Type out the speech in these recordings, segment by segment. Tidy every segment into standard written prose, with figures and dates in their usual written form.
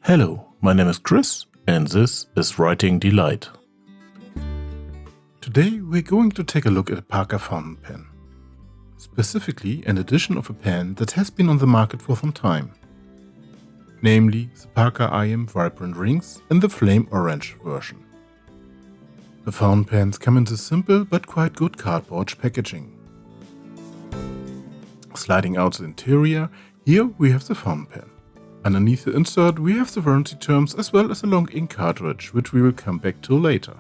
Hello, my name is Chris and this is Writing Delight. Today we're going to take a look at a Parker fountain pen. Specifically an edition of a pen that has been on the market for some time. Namely the Parker IM Vibrant Rings in the flame orange version. The fountain pens come in this simple but quite good cardboard packaging. Sliding out the interior, here we have the fountain pen. Underneath the insert we have the warranty terms as well as a long ink cartridge, which we will come back to later.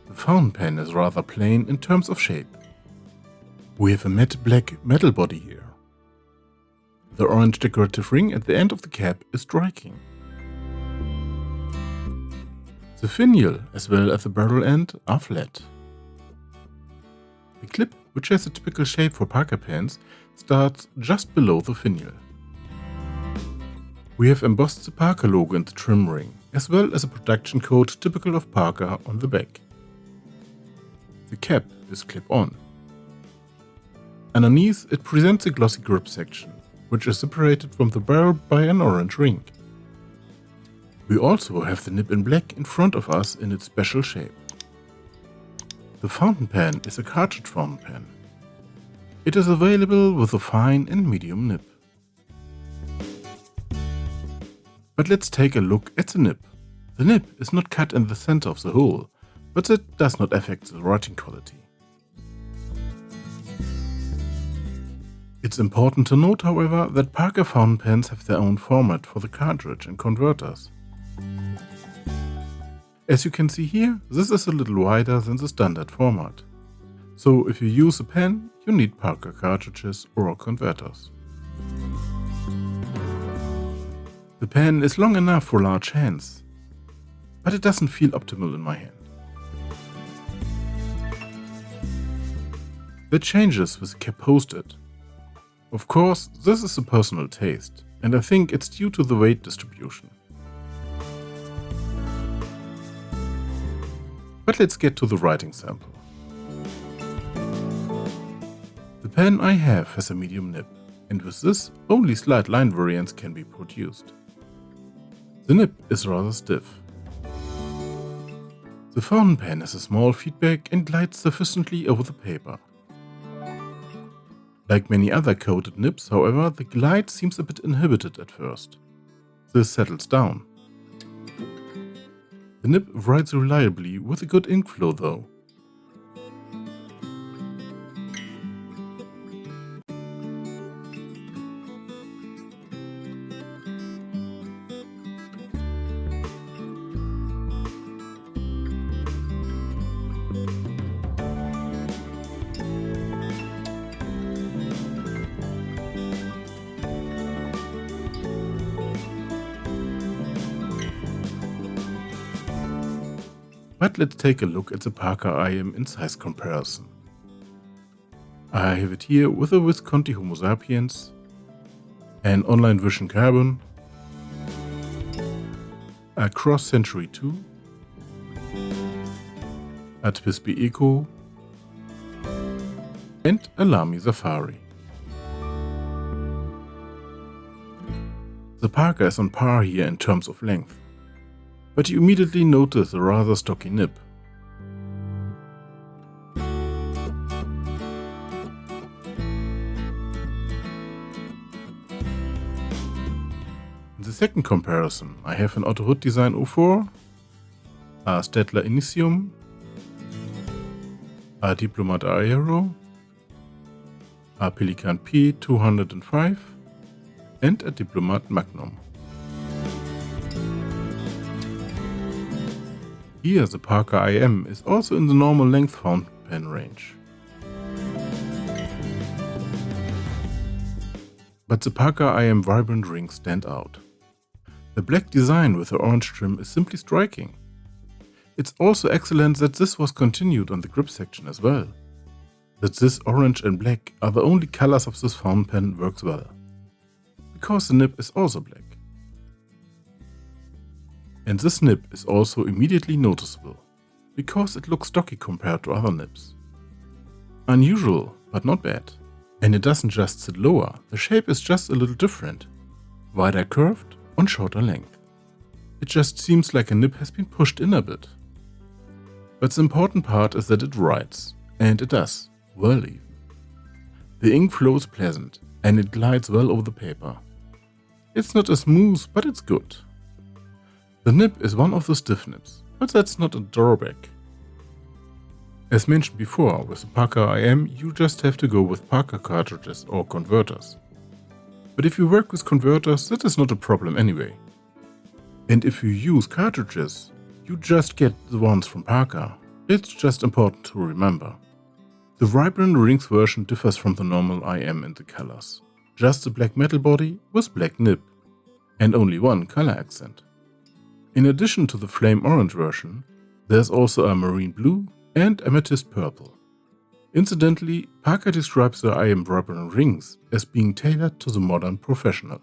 The fountain pen is rather plain in terms of shape. We have a matte black metal body here. The orange decorative ring at the end of the cap is striking. The finial as well as the barrel end are flat. The clip, which has a typical shape for Parker pens, starts just below the finial. We have embossed the Parker logo in the trim ring, as well as a production code typical of Parker on the back. The cap is clip-on. Underneath it presents a glossy grip section, which is separated from the barrel by an orange ring. We also have the nib in black in front of us in its special shape. The fountain pen is a cartridge fountain pen. It is available with a fine and medium nib. But let's take a look at the nib. The nib is not cut in the center of the hole, but that does not affect the writing quality. It's important to note, however, that Parker fountain pens have their own format for the cartridge and converters. As you can see here, this is a little wider than the standard format. So if you use a pen, you need Parker cartridges or converters. The pen is long enough for large hands, but it doesn't feel optimal in my hand. That changes with the cap posted. Of course, this is a personal taste, and I think it's due to the weight distribution. But let's get to the writing sample. The pen I have has a medium nib, and with this only slight line variants can be produced. The nib is rather stiff. The fountain pen has a small feedback and glides sufficiently over the paper. Like many other coated nibs, however, the glide seems a bit inhibited at first. This settles down. The nib writes reliably with a good ink flow though. But let's take a look at the Parker IM in size comparison. I have it here with a Visconti Homo sapiens, an Online Vision Carbon, a Cross Century 2, a Twisby Eco, and a Lamy Safari. The Parker is on par here in terms of length, but you immediately notice a rather stocky nib. In the second comparison, I have an Otto Hood Design 04, a Staedtler Initium, a Diplomat Aero, a Pelikan P205 and a Diplomat Magnum. Here the Parker IM is also in the normal length fountain pen range. But the Parker IM Vibrant Rings stand out. The black design with the orange trim is simply striking. It's also excellent that this was continued on the grip section as well. That this orange and black are the only colors of this fountain pen works well. Because the nib is also black. And this nib is also immediately noticeable, because it looks stocky compared to other nibs. Unusual, but not bad. And it doesn't just sit lower, the shape is just a little different. Wider curved and shorter length. It just seems like a nib has been pushed in a bit. But the important part is that it writes, and it does, well even. The ink flows pleasant, and it glides well over the paper. It's not as smooth, but it's good. The nib is one of the stiff nibs, but that's not a drawback. As mentioned before, with the Parker IM you just have to go with Parker cartridges or converters. But if you work with converters, that is not a problem anyway. And if you use cartridges, you just get the ones from Parker. It's just important to remember. The Vibrant Rings version differs from the normal IM in the colors. Just a black metal body with black nib. And only one color accent. In addition to the flame orange version, there's also a marine blue and amethyst purple. Incidentally, Parker describes the IM Vibrant Rings as being tailored to the modern professional.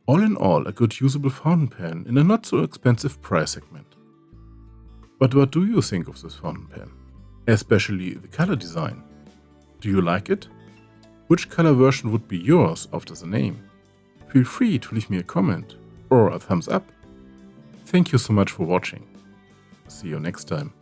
All in all, a good usable fountain pen in a not so expensive price segment. But what do you think of this fountain pen? Especially the color design. Do you like it? Which color version would be yours after the name? Feel free to leave me a comment or a thumbs up. Thank you so much for watching. See you next time.